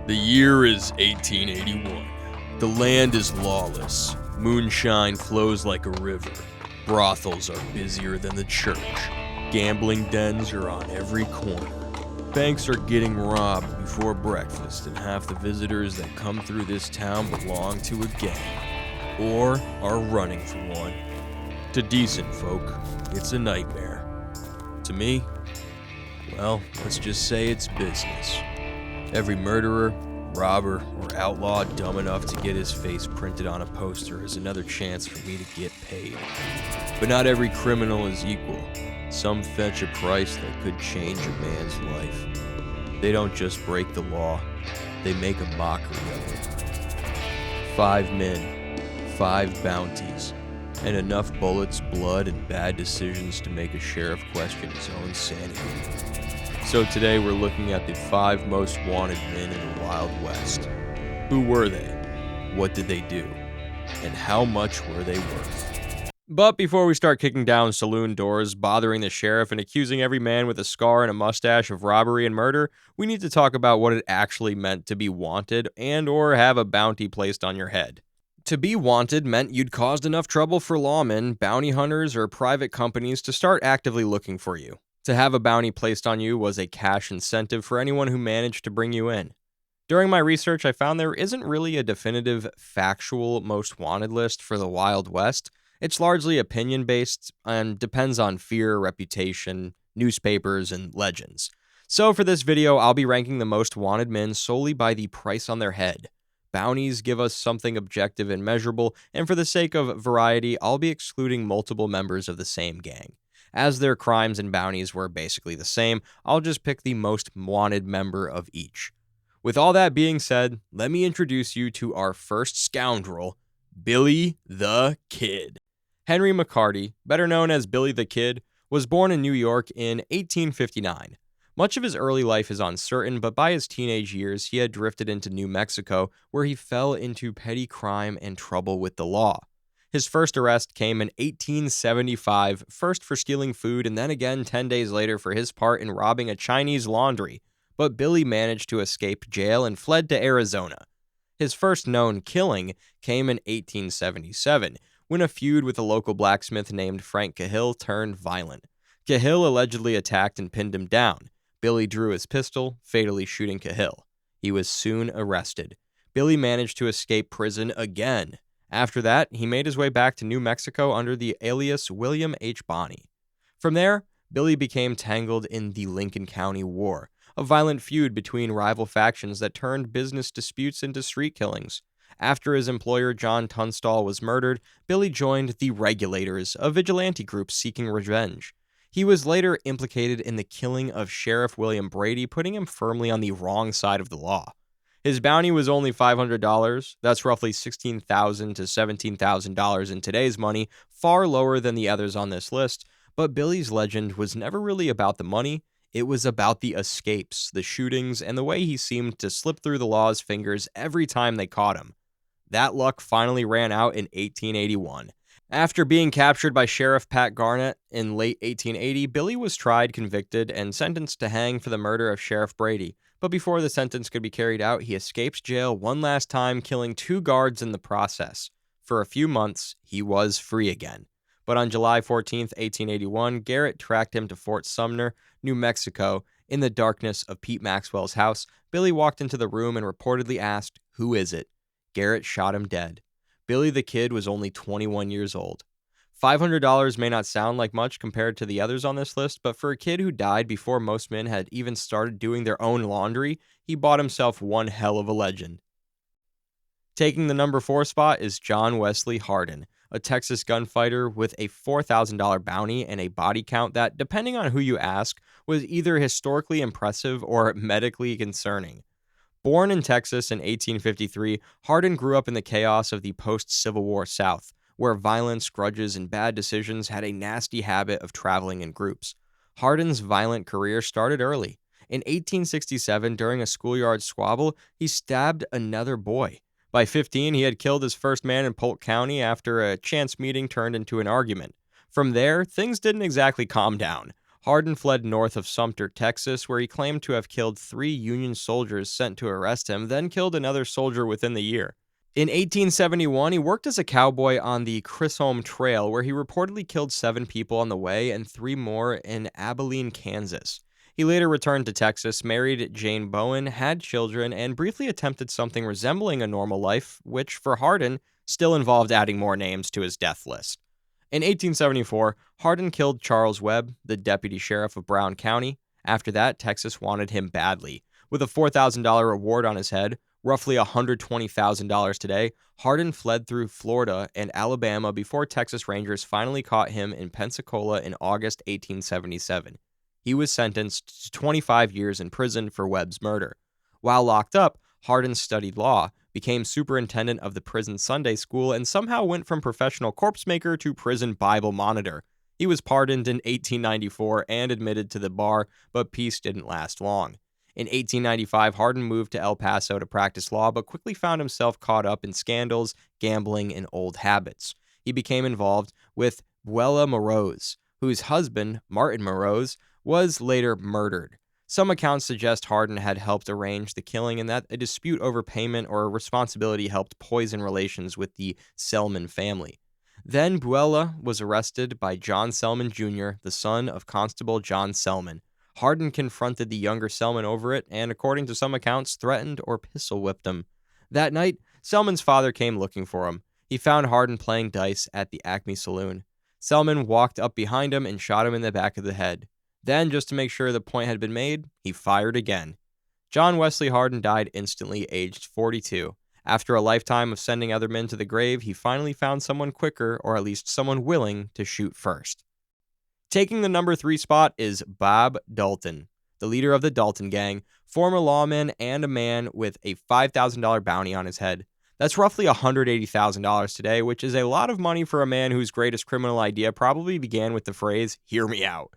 The year is 1881. The land is lawless. Moonshine flows like a river. Brothels are busier than the church. Gambling dens are on every corner. Banks are getting robbed before breakfast, and half the visitors that come through this town belong to a gang, or are running from one. To decent folk, it's a nightmare. To me, well, let's just say it's business. Every murderer, robber, or outlaw dumb enough to get his face printed on a poster is another chance for me to get paid. But not every criminal is equal. Some fetch a price that could change a man's life. They don't just break the law, they make a mockery of it. 5 men, 5 bounties, and enough bullets, blood, and bad decisions to make a sheriff question his own sanity. So today we're looking at the 5 most wanted men in the Wild West. Who were they? What did they do? And how much were they worth? But before we start kicking down saloon doors, bothering the sheriff, and accusing every man with a scar and a mustache of robbery and murder, we need to talk about what it actually meant to be wanted and or have a bounty placed on your head. To be wanted meant you'd caused enough trouble for lawmen, bounty hunters, or private companies to start actively looking for you. To have a bounty placed on you was a cash incentive for anyone who managed to bring you in. During my research, I found there isn't really a definitive, factual most wanted list for the Wild West. It's largely opinion-based and depends on fear, reputation, newspapers, and legends. So for this video, I'll be ranking the most wanted men solely by the price on their head. Bounties give us something objective and measurable, and for the sake of variety, I'll be excluding multiple members of the same gang. As their crimes and bounties were basically the same, I'll just pick the most wanted member of each. With all that being said, let me introduce you to our first scoundrel, Billy the Kid. Henry McCarty, better known as Billy the Kid, was born in New York in 1859. Much of his early life is uncertain, but by his teenage years, he had drifted into New Mexico, where he fell into petty crime and trouble with the law. His first arrest came in 1875, first for stealing food and then again 10 days later for his part in robbing a Chinese laundry, but Billy managed to escape jail and fled to Arizona. His first known killing came in 1877, when a feud with a local blacksmith named Frank Cahill turned violent. Cahill allegedly attacked and pinned him down. Billy drew his pistol, fatally shooting Cahill. He was soon arrested. Billy managed to escape prison again. After that, he made his way back to New Mexico under the alias William H. Bonney. From there, Billy became tangled in the Lincoln County War, a violent feud between rival factions that turned business disputes into street killings. After his employer John Tunstall was murdered, Billy joined the Regulators, a vigilante group seeking revenge. He was later implicated in the killing of Sheriff William Brady, putting him firmly on the wrong side of the law. His bounty was only $500, that's roughly $16,000 to $17,000 in today's money, far lower than the others on this list, but Billy's legend was never really about the money, it was about the escapes, the shootings, and the way he seemed to slip through the law's fingers every time they caught him. That luck finally ran out in 1881. After being captured by Sheriff Pat Garnett in late 1880, Billy was tried, convicted, and sentenced to hang for the murder of Sheriff Brady. But before the sentence could be carried out, he escaped jail one last time, killing 2 guards in the process. For a few months, he was free again. But on July 14, 1881, Garrett tracked him to Fort Sumner, New Mexico. In the darkness of Pete Maxwell's house, Billy walked into the room and reportedly asked, "Who is it?" Garrett shot him dead. Billy the Kid was only 21 years old. $500 may not sound like much compared to the others on this list, but for a kid who died before most men had even started doing their own laundry, he bought himself one hell of a legend. Taking the number 4 spot is John Wesley Hardin, a Texas gunfighter with a $4,000 bounty and a body count that, depending on who you ask, was either historically impressive or medically concerning. Born in Texas in 1853, Hardin grew up in the chaos of the post-Civil War South, where violence, grudges, and bad decisions had a nasty habit of traveling in groups. Hardin's violent career started early. In 1867, during a schoolyard squabble, he stabbed another boy. By 15, he had killed his first man in Polk County after a chance meeting turned into an argument. From there, things didn't exactly calm down. Hardin fled north of Sumter, Texas, where he claimed to have killed 3 Union soldiers sent to arrest him, then killed another soldier within the year. In 1871, he worked as a cowboy on the Chisholm Trail, where he reportedly killed 7 people on the way and 3 more in Abilene, Kansas. He later returned to Texas, married Jane Bowen, had children, and briefly attempted something resembling a normal life, which, for Hardin, still involved adding more names to his death list. In 1874, Hardin killed Charles Webb, the deputy sheriff of Brown County. After that, Texas wanted him badly. With a $4,000 reward on his head, roughly $120,000 today, Hardin fled through Florida and Alabama before Texas Rangers finally caught him in Pensacola in August 1877. He was sentenced to 25 years in prison for Webb's murder. While locked up, Hardin studied law, became superintendent of the prison Sunday school, and somehow went from professional corpse maker to prison Bible monitor. He was pardoned in 1894 and admitted to the bar, but peace didn't last long. In 1895, Hardin moved to El Paso to practice law, but quickly found himself caught up in scandals, gambling, and old habits. He became involved with Buella Moroz, whose husband, Martin Moroz, was later murdered. Some accounts suggest Hardin had helped arrange the killing and that a dispute over payment or responsibility helped poison relations with the Selman family. Then Buella was arrested by John Selman Jr., the son of Constable John Selman. Hardin confronted the younger Selman over it and, according to some accounts, threatened or pistol-whipped him. That night, Selman's father came looking for him. He found Hardin playing dice at the Acme Saloon. Selman walked up behind him and shot him in the back of the head. Then, just to make sure the point had been made, he fired again. John Wesley Hardin died instantly, aged 42. After a lifetime of sending other men to the grave, he finally found someone quicker, or at least someone willing, to shoot first. Taking the number 3 spot is Bob Dalton, the leader of the Dalton Gang, former lawman and a man with a $5,000 bounty on his head. That's roughly $180,000 today, which is a lot of money for a man whose greatest criminal idea probably began with the phrase, "Hear me out."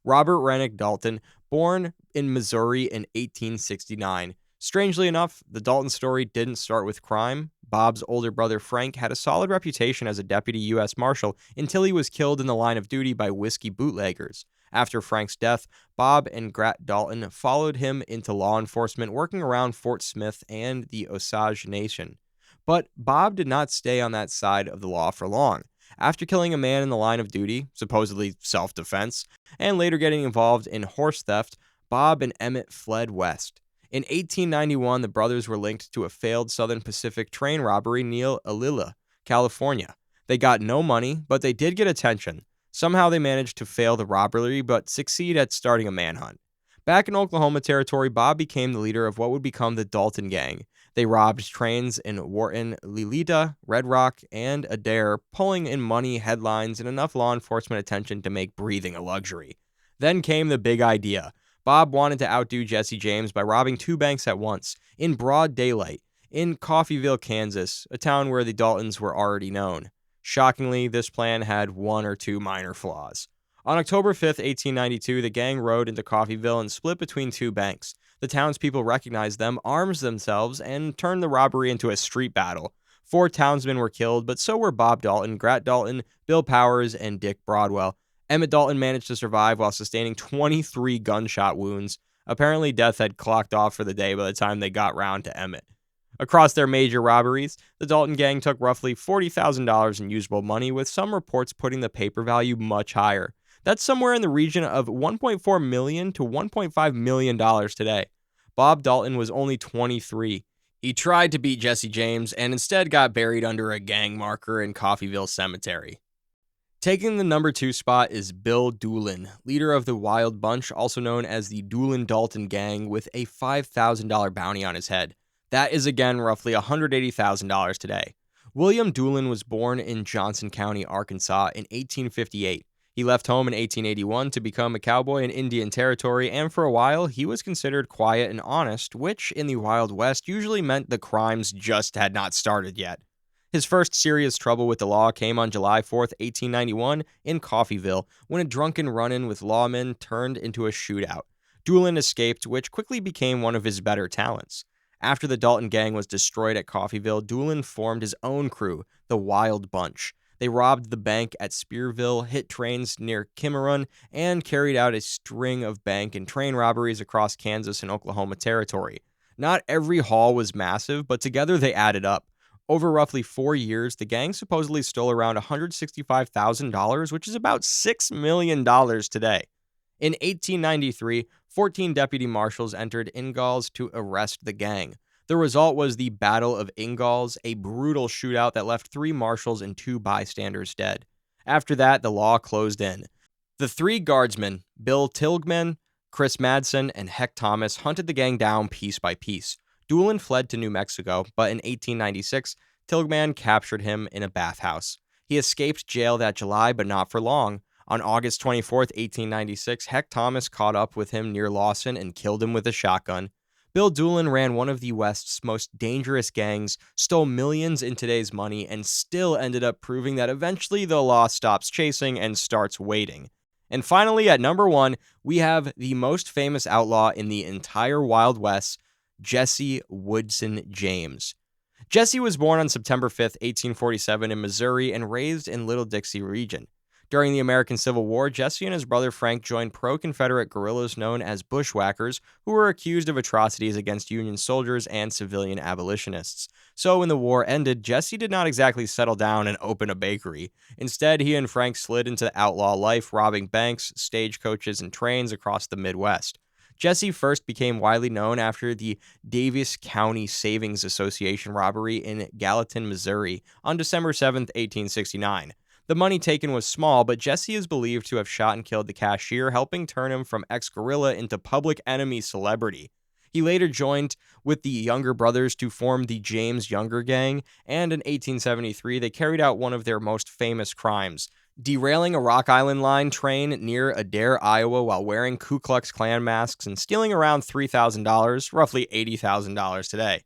Robert Rennick Dalton, born in Missouri in 1869. Strangely enough, the Dalton story didn't start with crime. Bob's older brother Frank had a solid reputation as a deputy U.S. Marshal until he was killed in the line of duty by whiskey bootleggers. After Frank's death, Bob and Grat Dalton followed him into law enforcement, working around Fort Smith and the Osage Nation. But Bob did not stay on that side of the law for long. After killing a man in the line of duty, supposedly self-defense, and later getting involved in horse theft, Bob and Emmett fled west. In 1891, the brothers were linked to a failed Southern Pacific train robbery near Alila, California. They got no money, but they did get attention. Somehow they managed to fail the robbery, but succeed at starting a manhunt. Back in Oklahoma Territory, Bob became the leader of what would become the Dalton Gang. They robbed trains in Wharton, Lilita, Red Rock, and Adair, pulling in money, headlines, and enough law enforcement attention to make breathing a luxury. Then came the big idea. Bob wanted to outdo Jesse James by robbing 2 banks at once, in broad daylight, in Coffeyville, Kansas, a town where the Daltons were already known. Shockingly, this plan had 1 or 2 minor flaws. On October 5th, 1892, the gang rode into Coffeyville and split between 2 banks. The townspeople recognized them, armed themselves, and turned the robbery into a street battle. 4 townsmen were killed, but so were Bob Dalton, Grat Dalton, Bill Powers, and Dick Broadwell. Emmett Dalton managed to survive while sustaining 23 gunshot wounds. Apparently, death had clocked off for the day by the time they got round to Emmett. Across their major robberies, the Dalton gang took roughly $40,000 in usable money, with some reports putting the paper value much higher. That's somewhere in the region of $1.4 million to $1.5 million today. Bob Dalton was only 23. He tried to beat Jesse James and instead got buried under a gang marker in Coffeyville Cemetery. Taking the number 2 spot is Bill Doolin, leader of the Wild Bunch, also known as the Doolin-Dalton Gang, with a $5,000 bounty on his head. That is again roughly $180,000 today. William Doolin was born in Johnson County, Arkansas in 1858. He left home in 1881 to become a cowboy in Indian Territory, and for a while, he was considered quiet and honest, which in the Wild West usually meant the crimes just had not started yet. His first serious trouble with the law came on July 4th, 1891, in Coffeyville, when a drunken run-in with lawmen turned into a shootout. Doolin escaped, which quickly became one of his better talents. After the Dalton gang was destroyed at Coffeyville, Doolin formed his own crew, the Wild Bunch. They robbed the bank at Spearville, hit trains near Cimarron, and carried out a string of bank and train robberies across Kansas and Oklahoma territory. Not every haul was massive, but together they added up. Over roughly 4 years, the gang supposedly stole around $165,000, which is about $6 million today. In 1893, 14 deputy marshals entered Ingalls to arrest the gang. The result was the Battle of Ingalls, a brutal shootout that left 3 marshals and 2 bystanders dead. After that, the law closed in. The 3 guardsmen, Bill Tilghman, Chris Madsen, and Heck Thomas, hunted the gang down piece by piece. Doolin fled to New Mexico, but in 1896, Tilghman captured him in a bathhouse. He escaped jail that July, but not for long. On August 24, 1896, Heck Thomas caught up with him near Lawson and killed him with a shotgun. Bill Doolin ran one of the West's most dangerous gangs, stole millions in today's money, and still ended up proving that eventually the law stops chasing and starts waiting. And finally, at number 1, we have the most famous outlaw in the entire Wild West, Jesse Woodson James. Jesse was born on September 5, 1847 in Missouri and raised in Little Dixie region. During the American Civil War, Jesse and his brother Frank joined pro-Confederate guerrillas known as bushwhackers, who were accused of atrocities against Union soldiers and civilian abolitionists. So when the war ended, Jesse did not exactly settle down and open a bakery. Instead, he and Frank slid into outlaw life, robbing banks, stagecoaches, and trains across the Midwest. Jesse first became widely known after the Davis County Savings Association robbery in Gallatin, Missouri, on December 7, 1869. The money taken was small, but Jesse is believed to have shot and killed the cashier, helping turn him from ex-guerrilla into public enemy celebrity. He later joined with the younger brothers to form the James Younger Gang, and in 1873 they carried out one of their most famous crimes, derailing a Rock Island Line train near Adair, Iowa while wearing Ku Klux Klan masks and stealing around $3,000, roughly $80,000 today.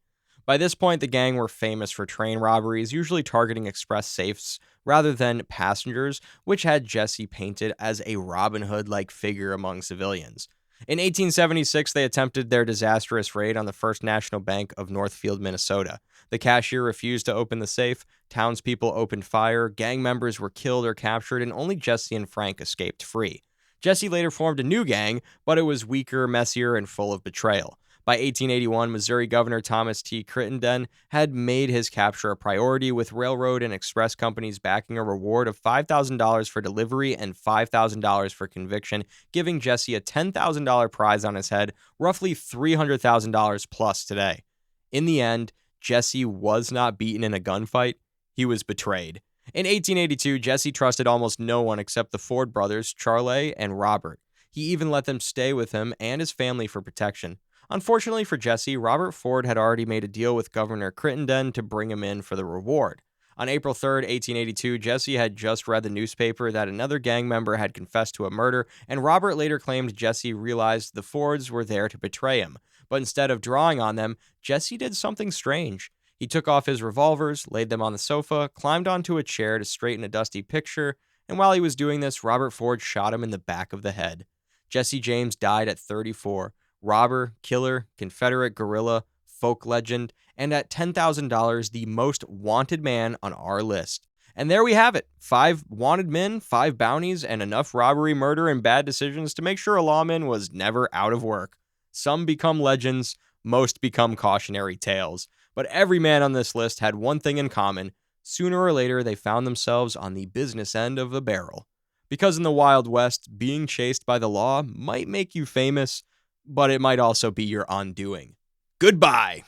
By this point, the gang were famous for train robberies, usually targeting express safes rather than passengers, which had Jesse painted as a Robin Hood-like figure among civilians. In 1876, they attempted their disastrous raid on the First National Bank of Northfield, Minnesota. The cashier refused to open the safe, townspeople opened fire, gang members were killed or captured, and only Jesse and Frank escaped free. Jesse later formed a new gang, but it was weaker, messier, and full of betrayal. By 1881, Missouri Governor Thomas T. Crittenden had made his capture a priority, with railroad and express companies backing a reward of $5,000 for delivery and $5,000 for conviction, giving Jesse a $10,000 prize on his head, roughly $300,000 plus today. In the end, Jesse was not beaten in a gunfight. He was betrayed. In 1882, Jesse trusted almost no one except the Ford brothers, Charlie and Robert. He even let them stay with him and his family for protection. Unfortunately for Jesse, Robert Ford had already made a deal with Governor Crittenden to bring him in for the reward. On April 3, 1882, Jesse had just read the newspaper that another gang member had confessed to a murder, and Robert later claimed Jesse realized the Fords were there to betray him. But instead of drawing on them, Jesse did something strange. He took off his revolvers, laid them on the sofa, climbed onto a chair to straighten a dusty picture, and while he was doing this, Robert Ford shot him in the back of the head. Jesse James died at 34. Robber, killer, Confederate guerrilla, folk legend, and at $10,000, the most wanted man on our list. And there we have it. 5 wanted men, 5 bounties, and enough robbery, murder, and bad decisions to make sure a lawman was never out of work. Some become legends, most become cautionary tales. But every man on this list had one thing in common. Sooner or later, they found themselves on the business end of the barrel. Because in the Wild West, being chased by the law might make you famous, but it might also be your undoing. Goodbye.